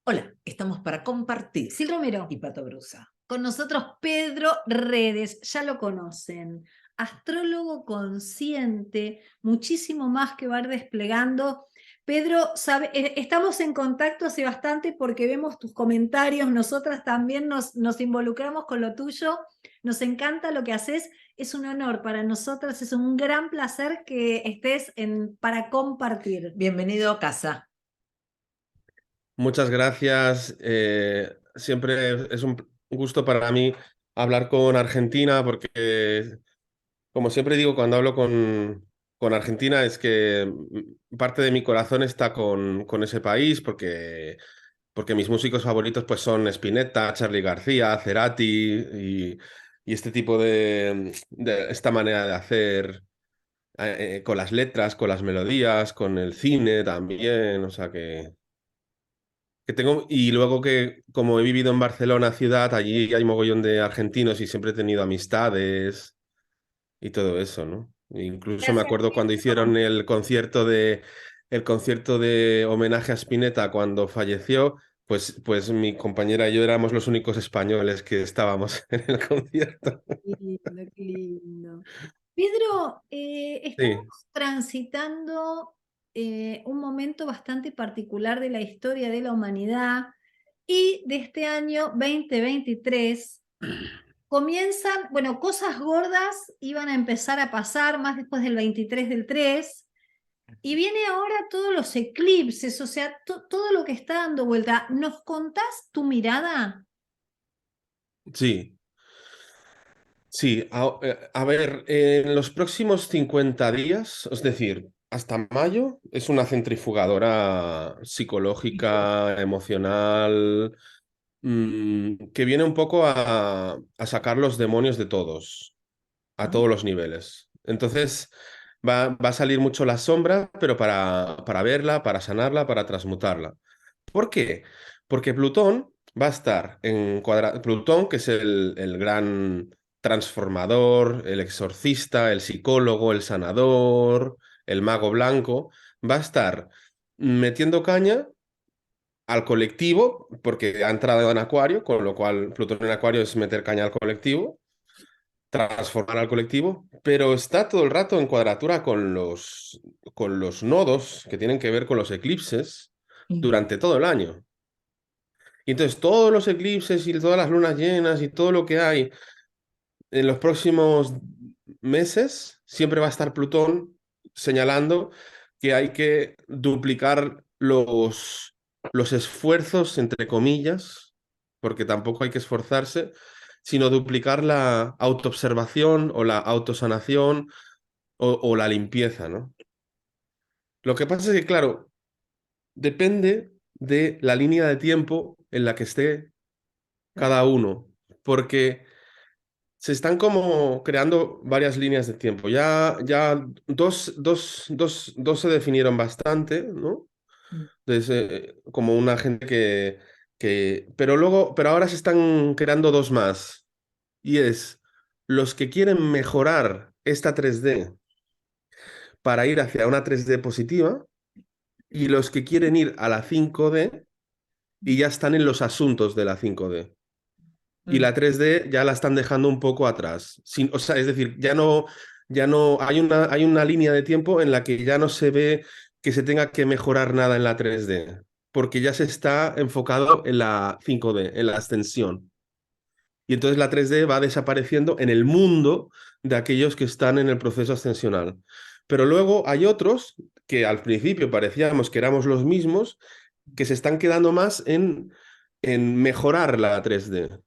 Hola, estamos para compartir. Sil Romero. Y Pato Brusa. Con nosotros Pedro Redes, ya lo conocen. Astrólogo consciente, muchísimo más que va a ir desplegando. Pedro, estamos en contacto hace bastante porque vemos tus comentarios, nosotras también nos involucramos con lo tuyo, nos encanta lo que haces, es un honor para nosotras, es un gran placer que estés para compartir. Bienvenido a casa. Muchas gracias. Siempre es un gusto para mí hablar con Argentina porque, como siempre digo cuando hablo con Argentina, es que parte de mi corazón está con ese país porque mis músicos favoritos pues, son Spinetta, Charly García, Cerati y este tipo de esta manera de hacer con las letras, con las melodías, con el cine también. O sea que tengo, y luego que como he vivido en Barcelona ciudad, allí hay mogollón de argentinos y siempre he tenido amistades y todo eso, ¿no? E incluso me Gracias, acuerdo cuando hicieron Pedro. el concierto de homenaje a Spinetta cuando falleció, pues mi compañera y yo éramos los únicos españoles que estábamos en el concierto. Qué lindo, qué lindo. Pedro, estamos Sí, transitando un momento bastante particular de la historia de la humanidad y de este año 2023 comienzan, bueno, cosas gordas iban a empezar a pasar más después del 23 del 3 y viene ahora todos los eclipses, o sea, todo lo que está dando vuelta. ¿Nos contás tu mirada? sí. Sí, a ver, en los próximos 50 días, es decir, hasta mayo, es una centrifugadora psicológica, emocional, que viene un poco a sacar los demonios de todos, a todos los niveles. Entonces, va a salir mucho la sombra, pero para verla, para sanarla, para transmutarla. ¿Por qué? Porque Plutón va a estar en Plutón, que es el gran transformador, el exorcista, el psicólogo, el sanador, el mago blanco, va a estar metiendo caña al colectivo, porque ha entrado en Acuario, con lo cual Plutón en Acuario es meter caña al colectivo, transformar al colectivo, pero está todo el rato en cuadratura con los nodos que tienen que ver con los eclipses durante todo el año. Y entonces todos los eclipses y todas las lunas llenas y todo lo que hay en los próximos meses, siempre va a estar Plutón señalando que hay que duplicar los esfuerzos, entre comillas, porque tampoco hay que esforzarse, sino duplicar la autoobservación o la autosanación o la limpieza, ¿no? Lo que pasa es que, claro, depende de la línea de tiempo en la que esté cada uno, porque se están como creando varias líneas de tiempo. Ya dos se definieron bastante, ¿no? Como una gente pero ahora se están creando dos más. Y es los que quieren mejorar esta 3D para ir hacia una 3D positiva y los que quieren ir a la 5D y ya están en los asuntos de la 5D. Y la 3D ya la están dejando un poco atrás. O sea, es decir, ya no hay una línea de tiempo en la que ya no se ve que se tenga que mejorar nada en la 3D, porque ya se está enfocado en la 5D, en la ascensión. Y entonces la 3D va desapareciendo en el mundo de aquellos que están en el proceso ascensional. Pero luego hay otros que al principio parecíamos que éramos los mismos, que se están quedando más en mejorar la 3D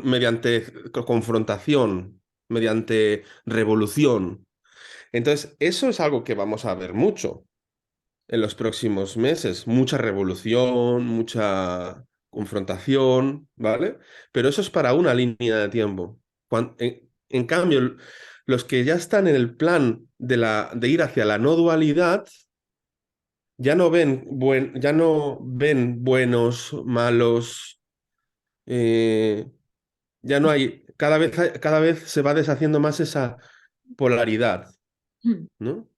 mediante confrontación, mediante revolución. Entonces, eso es algo que vamos a ver mucho en los próximos meses. Mucha revolución, mucha confrontación, ¿vale? Pero eso es para una línea de tiempo. En cambio, los que ya están en el plan de ir hacia la no dualidad, ya no ven buenos, malos, eh, ya no hay, cada vez se va deshaciendo más esa polaridad, ¿no?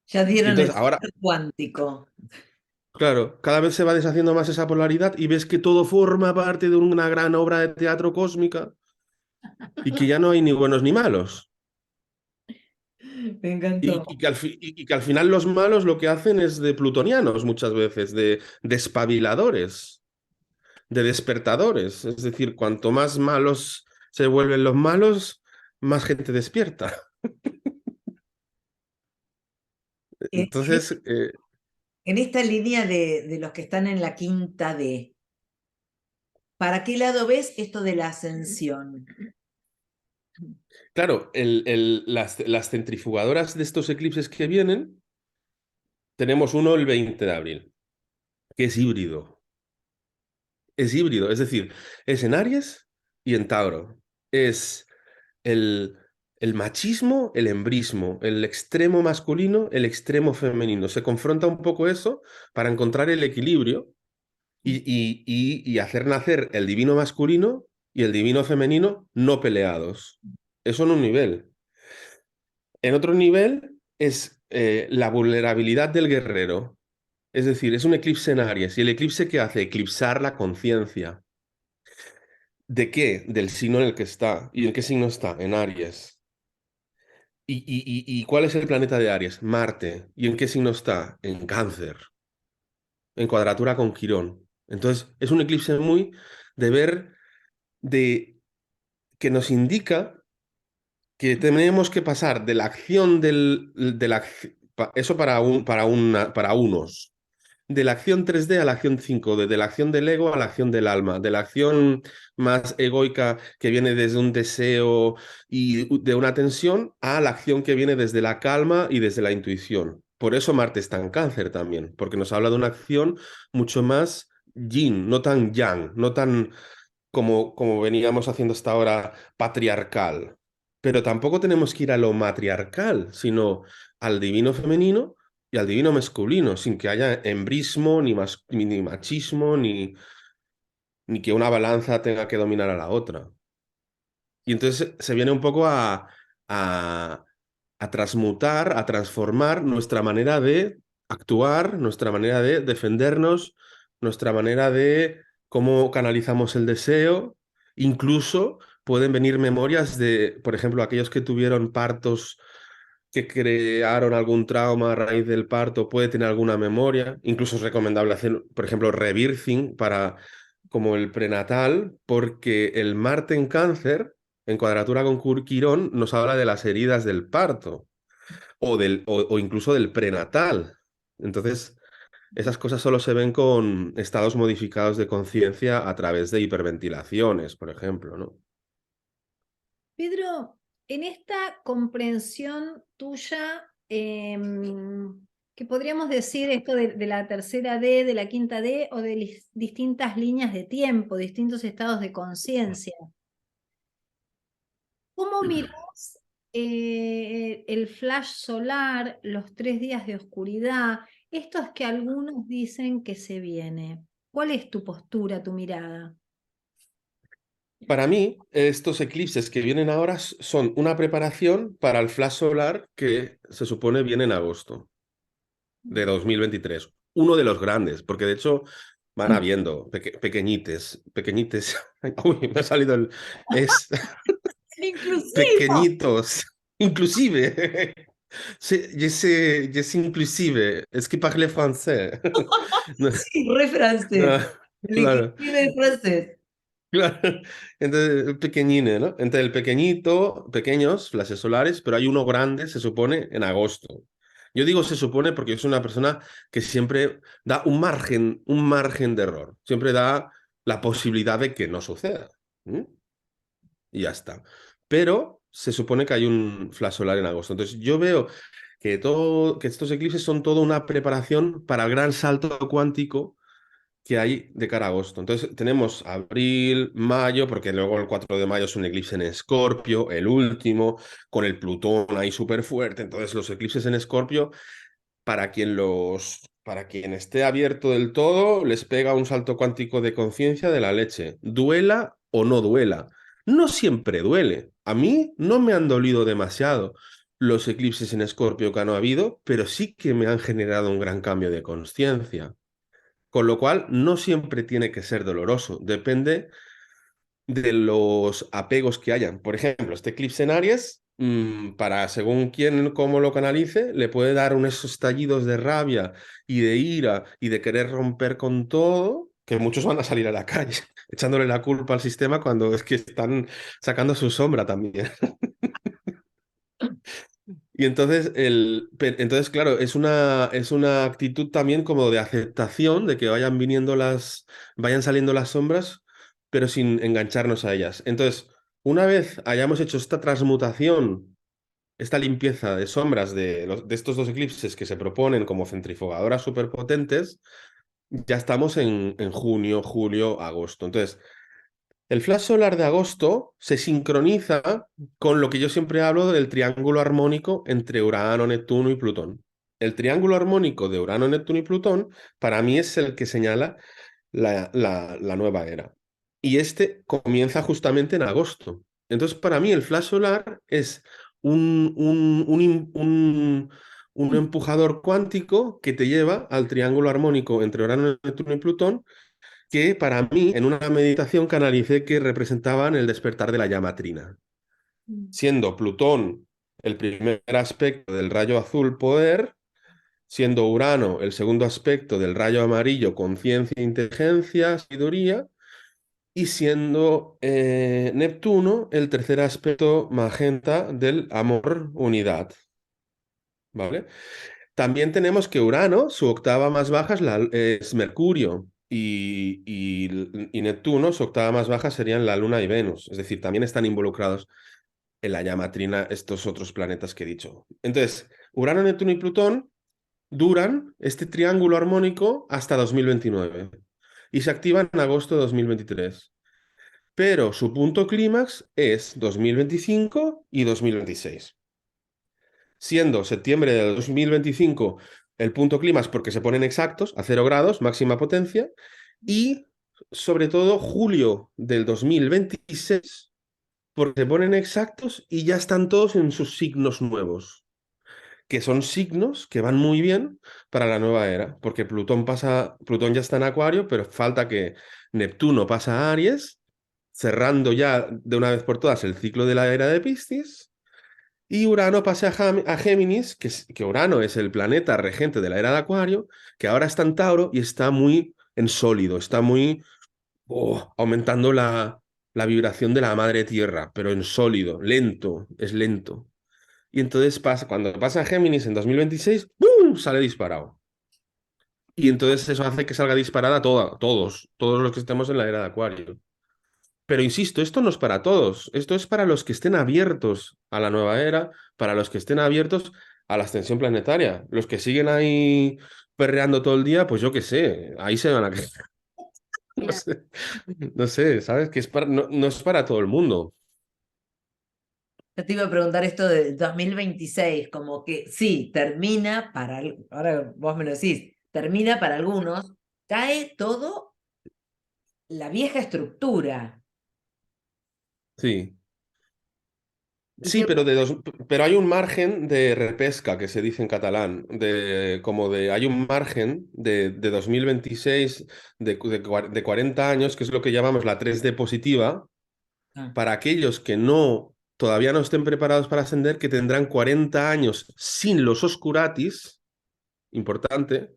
Ya Y dieron el entonces ahora, salto cuántico. Claro, cada vez se va deshaciendo más esa polaridad y ves que todo forma parte de una gran obra de teatro cósmica y que ya no hay ni buenos ni malos. Me encantó. Y que al final los malos lo que hacen es de plutonianos muchas veces, de espabiladores, de despertadores. Es decir, cuanto más malos se vuelven los malos, más gente despierta. En, en- Entonces, en esta línea de los que están en la quinta D, ¿para qué lado ves esto de la ascensión? claro, las centrifugadoras de estos eclipses que vienen, tenemos uno el 20 de abril, que es híbrido. Es híbrido, es decir, es en Aries y en Tauro. Es el, el machismo, el embrismo, el extremo masculino, el extremo femenino. Se confronta un poco eso para encontrar el equilibrio y hacer nacer el divino masculino y el divino femenino no peleados. Eso en un nivel. En otro nivel es la vulnerabilidad del guerrero. Es decir, es un eclipse en Aries. ¿Y el eclipse qué hace? Eclipsar la conciencia. ¿De qué? Del signo en el que está. ¿Y en qué signo está? En Aries. ¿Y cuál es el planeta de Aries? Marte. ¿Y en qué signo está? En Cáncer. En cuadratura con Quirón. Entonces, es un eclipse muy de ver, de que nos indica que tenemos que pasar de la acción eso para unos, de la acción 3D a la acción 5D, de la acción del ego a la acción del alma, de la acción más egoica que viene desde un deseo y de una tensión a la acción que viene desde la calma y desde la intuición. Por eso Marte está en Cáncer también, porque nos habla de una acción mucho más yin, no tan yang, no tan como veníamos haciendo hasta ahora patriarcal. Pero tampoco tenemos que ir a lo matriarcal, sino al divino femenino y al divino masculino, sin que haya embrismo, ni machismo, ni que una balanza tenga que dominar a la otra. Y entonces se viene un poco a, a transmutar, a transformar nuestra manera de actuar, nuestra manera de defendernos, nuestra manera de cómo canalizamos el deseo. Incluso pueden venir memorias de, por ejemplo, aquellos que tuvieron partos que crearon algún trauma a raíz del parto, puede tener alguna memoria. Incluso es recomendable hacer, por ejemplo, rebirthing para como el prenatal, porque el Marte en Cáncer, en cuadratura con Quirón, nos habla de las heridas del parto o incluso del prenatal. Entonces, esas cosas solo se ven con estados modificados de conciencia a través de hiperventilaciones, por ejemplo, ¿no? Pedro, en esta comprensión tuya, ¿qué podríamos decir esto de la tercera D, de la quinta D o de distintas líneas de tiempo, distintos estados de conciencia? ¿Cómo mirás el flash solar, los 3 días de oscuridad, estos que algunos dicen que se viene? ¿Cuál es tu postura, tu mirada? Para mí, estos eclipses que vienen ahora son una preparación para el flash solar que se supone viene en agosto de 2023. Uno de los grandes, porque de hecho van habiendo pequeñites. Uy, me ha salido el... Es Inclusivo. pequeñitos, inclusive. Je sais inclusive. Es que parle français. No, Sí, re no, francés. El claro. inclusive de francés. Claro. Entonces, el pequeñine, ¿no? Entre el pequeñito, pequeños flashes solares, pero hay uno grande, se supone, en agosto. Yo digo se supone porque yo soy una persona que siempre da un margen de error. Siempre da la posibilidad de que no suceda. ¿Mm? Y ya está. Pero se supone que hay un flash solar en agosto. Entonces, yo veo que estos eclipses son toda una preparación para el gran salto cuántico que hay de cara a agosto. Entonces tenemos abril, mayo, porque luego el 4 de mayo es un eclipse en Escorpio, el último, con el Plutón ahí súper fuerte. Entonces los eclipses en Escorpio, para quien esté abierto del todo, les pega un salto cuántico de conciencia de la leche. Duela o no duela. No siempre duele. A mí no me han dolido demasiado los eclipses en Escorpio que han habido, pero sí que me han generado un gran cambio de conciencia. Con lo cual, no siempre tiene que ser doloroso, depende de los apegos que hayan. Por ejemplo, este eclipse en Aries, para según quién, cómo lo canalice, le puede dar unos estallidos de rabia y de ira y de querer romper con todo, que muchos van a salir a la calle echándole la culpa al sistema cuando es que están sacando su sombra también. Y entonces, entonces, claro, es una actitud también como de aceptación de que vayan saliendo las sombras, pero sin engancharnos a ellas. Entonces, una vez hayamos hecho esta transmutación, esta limpieza de sombras de estos dos eclipses que se proponen como centrifugadoras superpotentes, ya estamos en junio, julio, agosto. Entonces, el flash solar de agosto se sincroniza con lo que yo siempre hablo del triángulo armónico entre Urano, Neptuno y Plutón. El triángulo armónico de Urano, Neptuno y Plutón para mí es el que señala la nueva era. Y este comienza justamente en agosto. Entonces, para mí el flash solar es un empujador cuántico que te lleva al triángulo armónico entre Urano, Neptuno y Plutón, que para mí en una meditación canalicé que representaban el despertar de la llama trina, siendo Plutón el primer aspecto del rayo azul poder, siendo Urano el segundo aspecto del rayo amarillo conciencia, inteligencia, sabiduría, y siendo Neptuno el tercer aspecto magenta del amor, unidad. ¿Vale? También tenemos que Urano, su octava más baja es Mercurio y Neptuno, su octava más baja serían la Luna y Venus. Es decir, también están involucrados en la llama trina estos otros planetas que he dicho. Entonces, Urano, Neptuno y Plutón duran este triángulo armónico hasta 2029 y se activan en agosto de 2023. Pero su punto clímax es 2025 y 2026, siendo septiembre de 2025 el punto clímax porque se ponen exactos a 0 grados, máxima potencia, y sobre todo julio del 2026 porque se ponen exactos y ya están todos en sus signos nuevos, que son signos que van muy bien para la nueva era, porque Plutón ya está en Acuario, pero falta que Neptuno pasa a Aries, cerrando ya de una vez por todas el ciclo de la era de Piscis, y Urano pasa a Géminis, que Urano es el planeta regente de la era de Acuario, que ahora está en Tauro y está muy en sólido, está muy aumentando la vibración de la madre tierra, pero en sólido, lento, es lento. Y entonces cuando pasa a Géminis en 2026, ¡bum! Sale disparado. Y entonces eso hace que salga disparada todos los que estemos en la era de Acuario. Pero insisto, esto no es para todos, esto es para los que estén abiertos a la nueva era, para los que estén abiertos a la extensión planetaria. Los que siguen ahí perreando todo el día, pues yo qué sé, ahí se van a quedar. No sé, no sé, ¿sabes? Que no es para todo el mundo. Yo te iba a preguntar esto de 2026, como que sí, termina ahora vos me lo decís, termina para algunos, cae todo la vieja estructura. Sí. ¿Y Sí, qué? pero hay un margen de repesca, que se dice en catalán, hay un margen de 2026, de 40 años, que es lo que llamamos la 3D positiva, Ah, para aquellos que todavía no estén preparados para ascender, que tendrán 40 años sin los oscuratis, importante,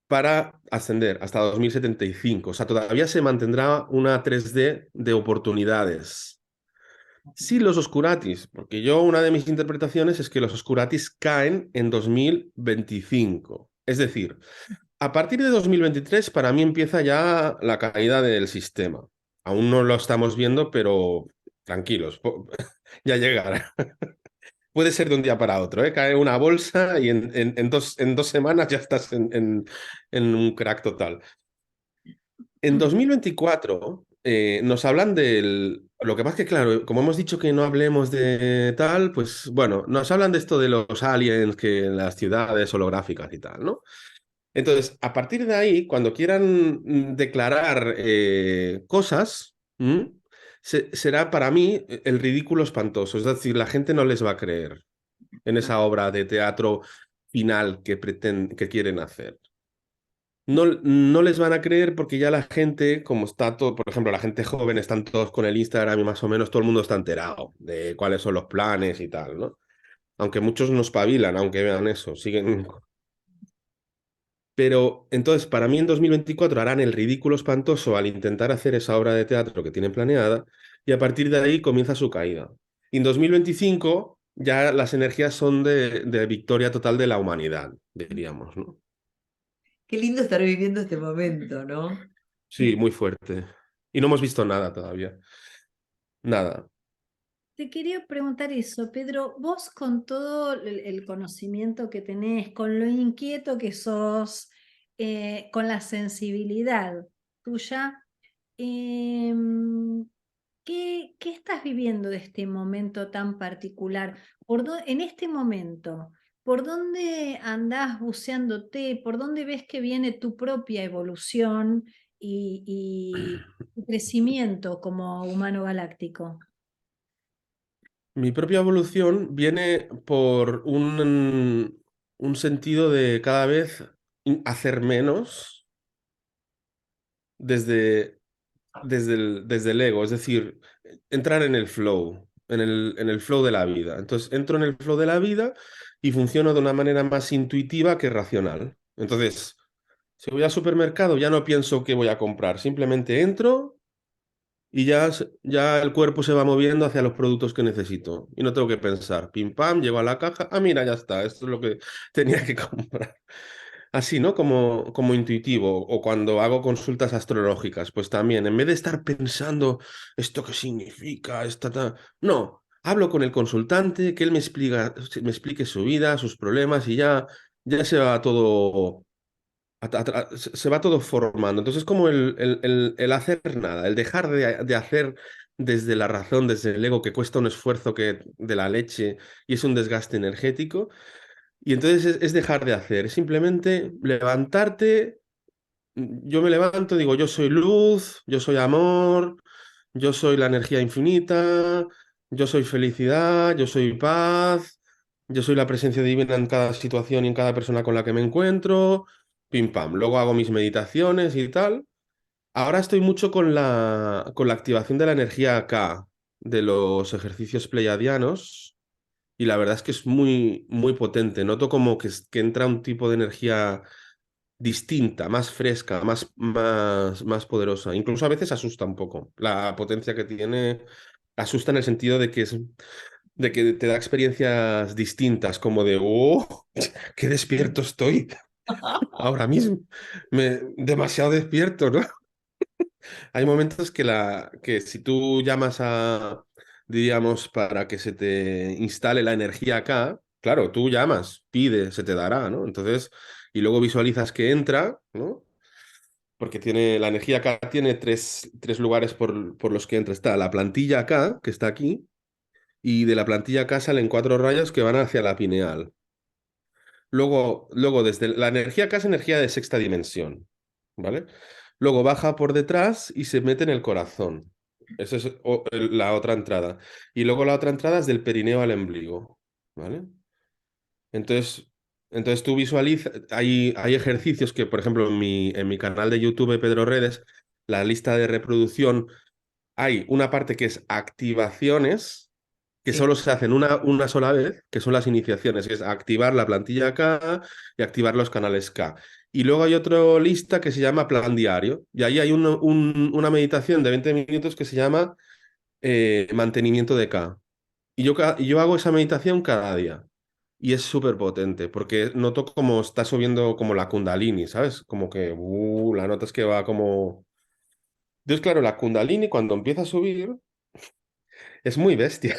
para ascender hasta 2075. O sea, todavía se mantendrá una 3D de oportunidades. Sí, los oscuratis, porque una de mis interpretaciones es que los oscuratis caen en 2025. Es decir, a partir de 2023 para mí empieza ya la caída del sistema. Aún no lo estamos viendo, pero tranquilos, ya llegará. Puede ser de un día para otro, ¿eh? Cae una bolsa y en 2 semanas ya estás en un crack total. En 2024 nos hablan del... Lo que pasa es que, claro, como hemos dicho que no hablemos de tal, pues bueno, nos hablan de esto de los aliens, que las ciudades holográficas y tal, ¿no? Entonces, a partir de ahí, cuando quieran declarar cosas, será para mí el ridículo espantoso. Es decir, la gente no les va a creer en esa obra de teatro final que quieren hacer. no les van a creer porque ya la gente, como está todo, por ejemplo, la gente joven, están todos con el Instagram y más o menos todo el mundo está enterado de cuáles son los planes y tal, ¿no? Aunque muchos no espabilan, aunque vean eso, siguen. Pero entonces, para mí en 2024 harán el ridículo espantoso al intentar hacer esa obra de teatro que tienen planeada y a partir de ahí comienza su caída. Y en 2025 ya las energías son de victoria total de la humanidad, diríamos, ¿no? Qué lindo estar viviendo este momento, ¿no? Sí, muy fuerte. Y no hemos visto nada todavía. Nada. Te quería preguntar eso, Pedro, vos con todo el conocimiento que tenés, con lo inquieto que sos, con la sensibilidad tuya, em, ¿qué estás viviendo de este momento tan particular? En este momento, ¿por dónde andás buceándote? ¿Por dónde ves que viene tu propia evolución y tu crecimiento como humano galáctico? Mi propia evolución viene por un sentido de cada vez hacer menos desde, desde el ego, es decir, entrar en el flow, en el flow de la vida. Entonces, entro en el flow de la vida y funciono de una manera más intuitiva que racional. Entonces, si voy al supermercado, ya no pienso qué voy a comprar, simplemente entro y ya el cuerpo se va moviendo hacia los productos que necesito. Y no tengo que pensar. Pim pam, llego a la caja. Ah, mira, ya está. Esto es lo que tenía que comprar. Así, ¿no? Como intuitivo. O cuando hago consultas astrológicas, pues también, en vez de estar pensando esto qué significa, no, hablo con el consultante, que él me explique su vida, sus problemas y ya se va todo se va todo formando. Entonces, como el hacer nada, el dejar de hacer desde la razón, desde el ego, que cuesta un esfuerzo de la leche y es un desgaste energético. Y entonces es dejar de hacer, es simplemente levantarte. Yo me levanto, digo, yo soy luz, yo soy amor, yo soy la energía infinita, yo soy felicidad, yo soy paz, yo soy la presencia divina en cada situación y en cada persona con la que me encuentro, pim pam. Luego hago mis meditaciones y tal. Ahora estoy mucho con la activación de la energía K, de los ejercicios pleiadianos, y la verdad es que es muy, muy potente. Noto como que entra un tipo de energía distinta, más fresca, más poderosa. Incluso a veces asusta un poco. La potencia que tiene asusta en el sentido de que te da experiencias distintas, como de, oh, qué despierto estoy ahora mismo. Demasiado despierto, ¿no? Hay momentos que si tú llamas diríamos, para que se te instale la energía acá, claro, tú llamas, pides, se te dará, ¿no? Entonces, y luego visualizas que entra, ¿no? Porque la energía acá tiene tres lugares por los que entra. Está la plantilla acá, que está aquí, y de la plantilla acá salen 4 rayos que van hacia la pineal. Luego desde la energía acá es energía de sexta dimensión, ¿vale? Luego baja por detrás y se mete en el corazón. Esa es la otra entrada. Y luego la otra entrada es del perineo al ombligo, ¿vale? Entonces, entonces tú visualizas, hay ejercicios que, por ejemplo, en mi canal de YouTube, Pedro Redes, la lista de reproducción, hay una parte que es activaciones, que Sí. solo se hacen una sola vez, que son las iniciaciones, que es activar la plantilla K y activar los canales K. Y luego hay otra lista que se llama plan diario, y ahí hay una meditación de 20 minutos que se llama mantenimiento de K. Y yo hago esa meditación cada día. Y es súper potente, porque noto como está subiendo como la Kundalini, ¿sabes? Como que la nota es que va como. Entonces, claro, la Kundalini cuando empieza a subir es muy bestia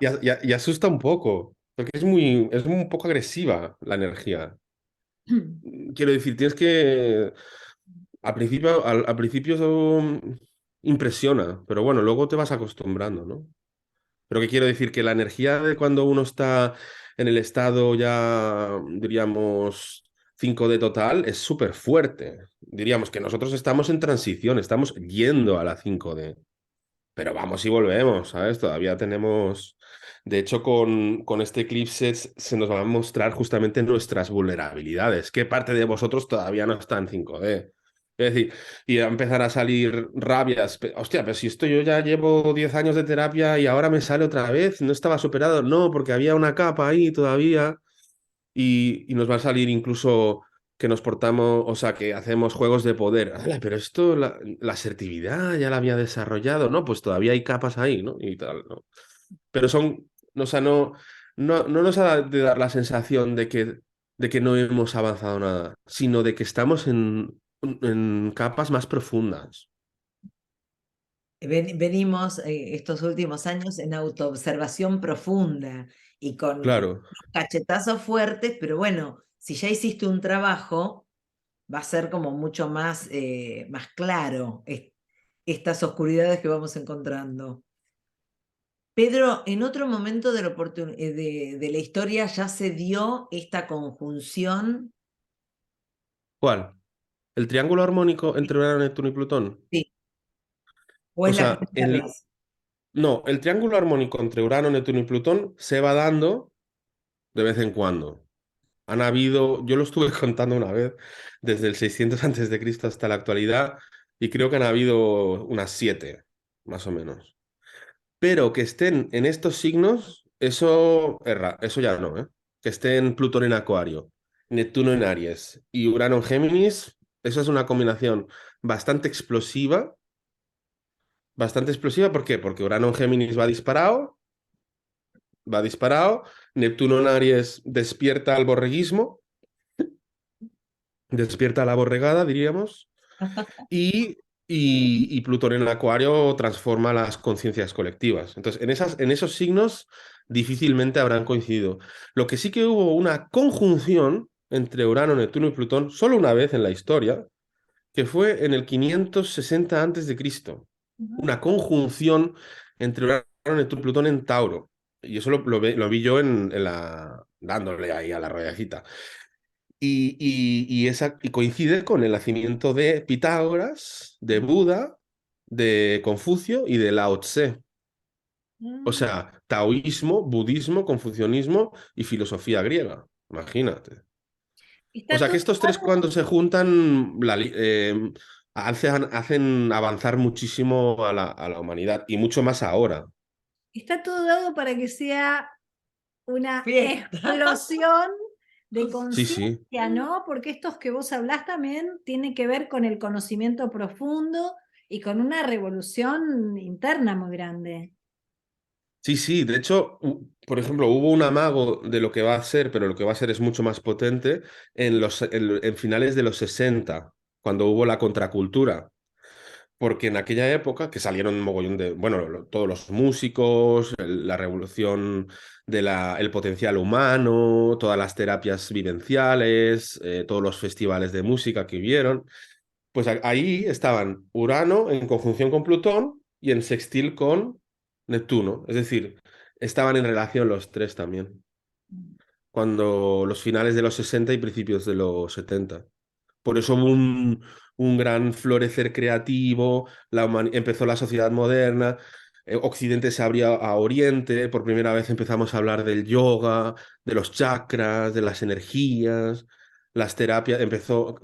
y asusta un poco, porque es un poco agresiva la energía. Quiero decir, tienes que. Al principio impresiona, pero bueno, luego te vas acostumbrando, ¿no? Pero qué quiero decir, que la energía de cuando uno está en el estado ya, diríamos, 5D total, es súper fuerte. Diríamos que nosotros estamos en transición, estamos yendo a la 5D. Pero vamos y volvemos, ¿sabes? Todavía De hecho, con este eclipse se nos van a mostrar justamente nuestras vulnerabilidades. ¿Qué parte de vosotros todavía no está en 5D? Es decir, y va a empezar a salir rabias. Hostia, pero si esto yo ya llevo 10 años de terapia y ahora me sale otra vez, no estaba superado. No, porque había una capa ahí todavía y nos va a salir incluso que nos portamos, o sea, que hacemos juegos de poder. ¡Hala! Pero esto, la asertividad ya la había desarrollado, ¿no? Pues todavía hay capas ahí, ¿no? Y tal, ¿no? Pero son, o sea, no nos ha de dar la sensación de que no hemos avanzado nada, sino de que estamos en capas más profundas. Venimos estos últimos años en autoobservación profunda y con Claro, cachetazos fuertes, pero bueno, si ya hiciste un trabajo, va a ser como mucho más, más claro estas oscuridades que vamos encontrando. Pedro, en otro momento de la historia ya se dio esta conjunción. ¿cuál? ¿El triángulo armónico entre Urano, Neptuno y Plutón? Sí, o O es la sea, primera vez. no, el triángulo armónico entre Urano, Neptuno y Plutón se va dando de vez en cuando. Han habido, yo lo estuve contando una vez, desde el 600 antes de Cristo hasta la actualidad, y creo que han habido unas 7, más o menos. Pero que estén en estos signos, eso ya no, ¿eh? Que estén Plutón en Acuario, Neptuno en Aries y Urano en Géminis, eso es una combinación bastante explosiva. Bastante explosiva, ¿por qué? Porque Urano en Géminis va disparado, Neptuno en Aries despierta al borreguismo, despierta la borregada, diríamos, y, y Plutón en Acuario transforma las conciencias colectivas. Entonces, en esos signos difícilmente habrán coincidido. Lo que sí que hubo una conjunción entre Urano, Neptuno y Plutón, solo una vez en la historia, que fue en el 560 antes de Cristo. Una conjunción entre Urano, Neptuno y Plutón en Tauro. Y eso lo vi yo dándole ahí a la ruedecita. Y coincide con el nacimiento de Pitágoras, de Buda, de Confucio y de Lao Tse. O Mm. sea, taoísmo, budismo, confucianismo y filosofía griega. Imagínate. O Está sea que todo estos tres dado, cuando se juntan hacen avanzar muchísimo a la humanidad y mucho más ahora. está todo dado para que sea una Fiesta. explosión de Sí, sí. conciencia, ¿no? Porque estos que vos hablás también tienen que ver con el conocimiento profundo y con una revolución interna muy grande. Sí, sí. De hecho, por ejemplo, hubo un amago de lo que va a ser, pero lo que va a ser es mucho más potente en finales de los 60 cuando hubo la contracultura. Porque en aquella época que salieron un mogollón de, bueno, todos los músicos, la revolución el potencial humano, todas las terapias vivenciales, todos los festivales de música que hubieron, pues ahí estaban Urano en conjunción con Plutón y en sextil con Neptuno. Es decir, estaban en relación los tres también, cuando los finales de los 60 y principios de los 70. Por eso hubo un gran florecer creativo, empezó la sociedad moderna, Occidente se abría a Oriente, por primera vez empezamos a hablar del yoga, de los chakras, de las energías, las terapias,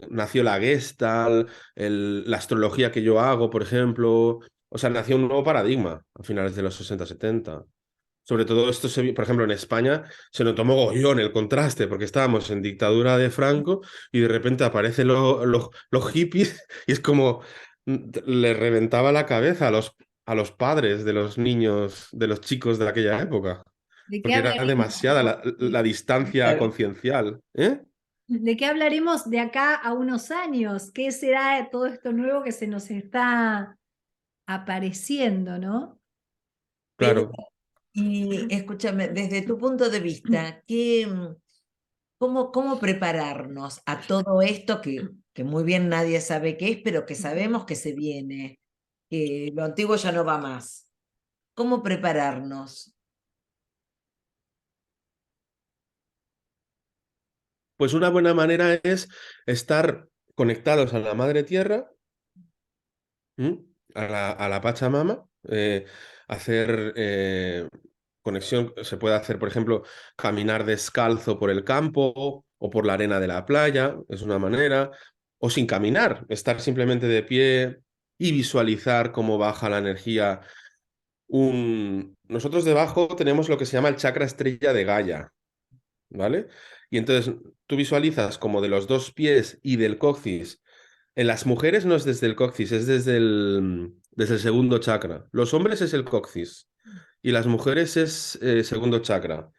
nació la Gestalt, la astrología que yo hago, por ejemplo, o sea, nació un nuevo paradigma a finales de los 60-70. Sobre todo esto, por ejemplo, en España se notó mogollón el contraste, porque estábamos en dictadura de Franco y de repente aparecen los hippies y es como le reventaba la cabeza a los padres de los niños, de los chicos de aquella época, ¿De qué porque era hablaremos? demasiada la distancia conciencial. ¿Eh? ¿De qué hablaremos de acá a unos años? ¿Qué será de todo esto nuevo que se nos está apareciendo, ¿no? Pedro, Claro. y escúchame, desde tu punto de vista, cómo prepararnos a todo esto que muy bien nadie sabe qué es, pero que sabemos que se viene, que lo antiguo ya no va más? ¿Cómo prepararnos? Pues una buena manera es estar conectados a la madre tierra. ¿Mm? A la Pachamama, hacer Conexión se puede hacer, por ejemplo, caminar descalzo por el campo o por la arena de la playa, es una manera, o sin caminar, estar simplemente de pie y visualizar cómo baja la energía. Nosotros debajo tenemos lo que se llama el chakra estrella de Gaia, ¿vale? Y entonces tú visualizas como de los dos pies y del coxis. En las mujeres no es desde el coxis, es desde el segundo chakra. Los hombres es el coxis y las mujeres es segundo chakra.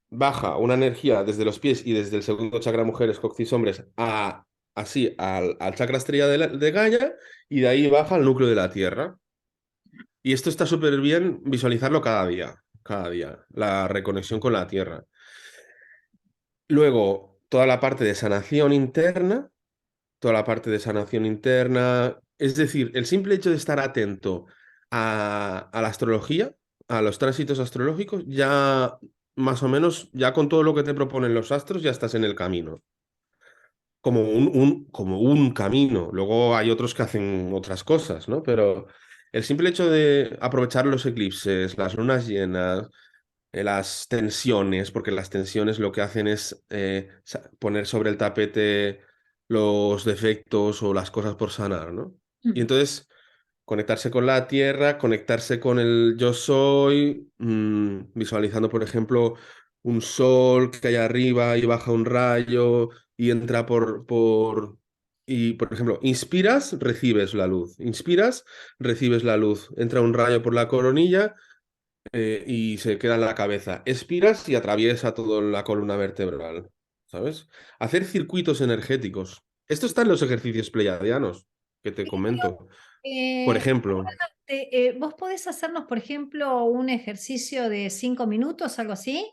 Baja una energía desde los pies y desde el segundo chakra mujeres, coxis hombres, así al chakra estrella de Gaia y de ahí baja al núcleo de la Tierra. Y esto está súper bien visualizarlo cada día, la reconexión con la Tierra. Luego, toda la parte de sanación interna, es decir, el simple hecho de estar atento a la astrología, a los tránsitos astrológicos, ya más o menos, ya con todo lo que te proponen los astros, ya estás en el camino. Como un camino. Luego hay otros que hacen otras cosas, ¿no? Pero el simple hecho de aprovechar los eclipses, las lunas llenas, las tensiones, porque las tensiones lo que hacen es poner sobre el tapete los defectos o las cosas por sanar, ¿no? Y entonces conectarse con la tierra, conectarse con el yo soy, visualizando, por ejemplo, un sol que hay arriba y baja un rayo y entra y, por ejemplo, inspiras, recibes la luz. Inspiras, recibes la luz. Entra un rayo por la coronilla y se queda en la cabeza. Expiras y atraviesa toda la columna vertebral, ¿sabes? Hacer circuitos energéticos. Esto está en los ejercicios pleiadianos que te comento. Por Eh, ejemplo, ¿Vos podés hacernos, por ejemplo, un ejercicio de 5 minutos, algo así?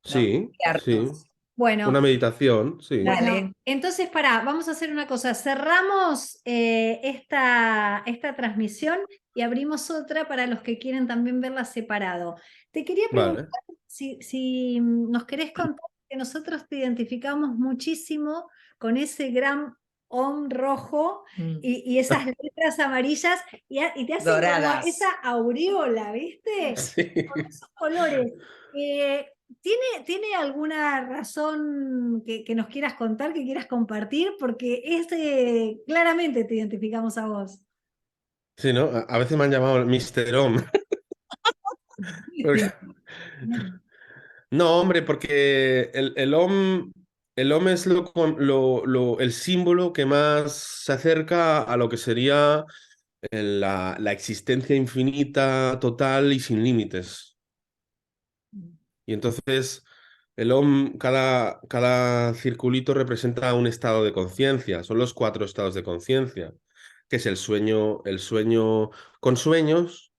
Vamos sí, a sí. quedarnos. Bueno, Una meditación, sí. Dale. entonces vamos a hacer una cosa. Cerramos esta transmisión y abrimos otra para los que quieren también verla separado. Te quería preguntar Vale. si nos querés contar que nosotros te identificamos muchísimo con ese gran OM rojo y esas letras amarillas y te hacen como Doradas. esa aureola, ¿viste? Sí. Con esos colores. Eh, ¿Tiene alguna razón que nos quieras contar, que quieras compartir? Porque claramente te identificamos a vos. Sí, ¿no? A veces me han llamado el Mr. Om. Porque- No, hombre, porque el Om es el símbolo que más se acerca a lo que sería la existencia infinita, total y sin límites. Y entonces el OM, cada circulito representa un estado de conciencia. Son los 4 estados de conciencia, que es el sueño con sueños,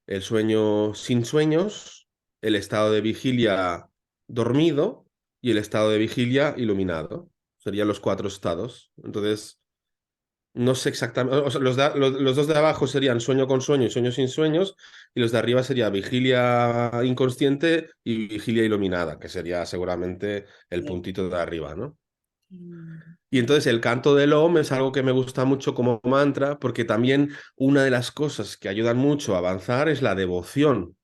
el sueño sin sueños, el estado de vigilia dormido y el estado de vigilia iluminado. Serían los 4 estados. Entonces, no sé exactamente, o sea, los dos de abajo serían sueño con sueño y sueño sin sueños, y los de arriba sería vigilia inconsciente y vigilia iluminada, que sería seguramente el puntito de arriba, ¿no? Y entonces el canto del OM es algo que me gusta mucho como mantra, porque también una de las cosas que ayudan mucho a avanzar es la devoción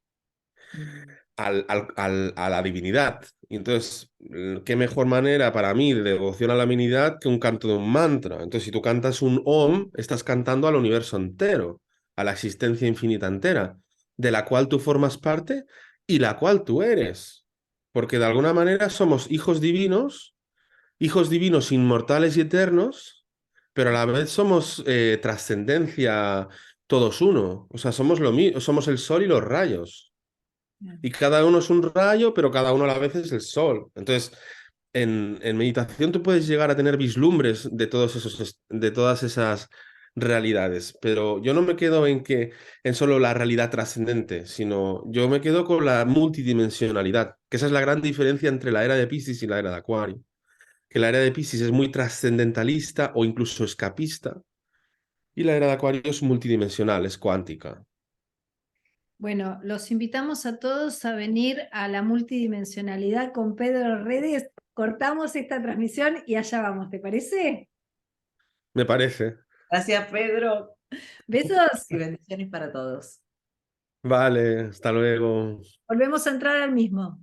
a la divinidad. Y entonces, ¿qué mejor manera para mí de devoción a la divinidad que un canto de un mantra? Entonces, si tú cantas un Om, estás cantando al universo entero, a la existencia infinita entera, de la cual tú formas parte y la cual tú eres. Porque de alguna manera somos hijos divinos inmortales y eternos, pero a la vez somos trascendencia todos uno. O sea, somos lo mismo, somos el sol y los rayos. Y cada uno es un rayo, pero cada uno a la vez es el sol. Entonces, en meditación tú puedes llegar a tener vislumbres de todas esas realidades, pero yo no me quedo en solo la realidad trascendente, sino yo me quedo con la multidimensionalidad, que esa es la gran diferencia entre la era de Piscis y la era de Acuario, que la era de Piscis es muy trascendentalista o incluso escapista, y la era de Acuario es multidimensional, es cuántica. Bueno, los invitamos a todos a venir a la multidimensionalidad con Pedro Redes. Cortamos esta transmisión y allá vamos, ¿te parece? Me parece. Gracias, Pedro. Besos. Y bendiciones para todos. Vale, hasta luego. Volvemos a entrar al mismo.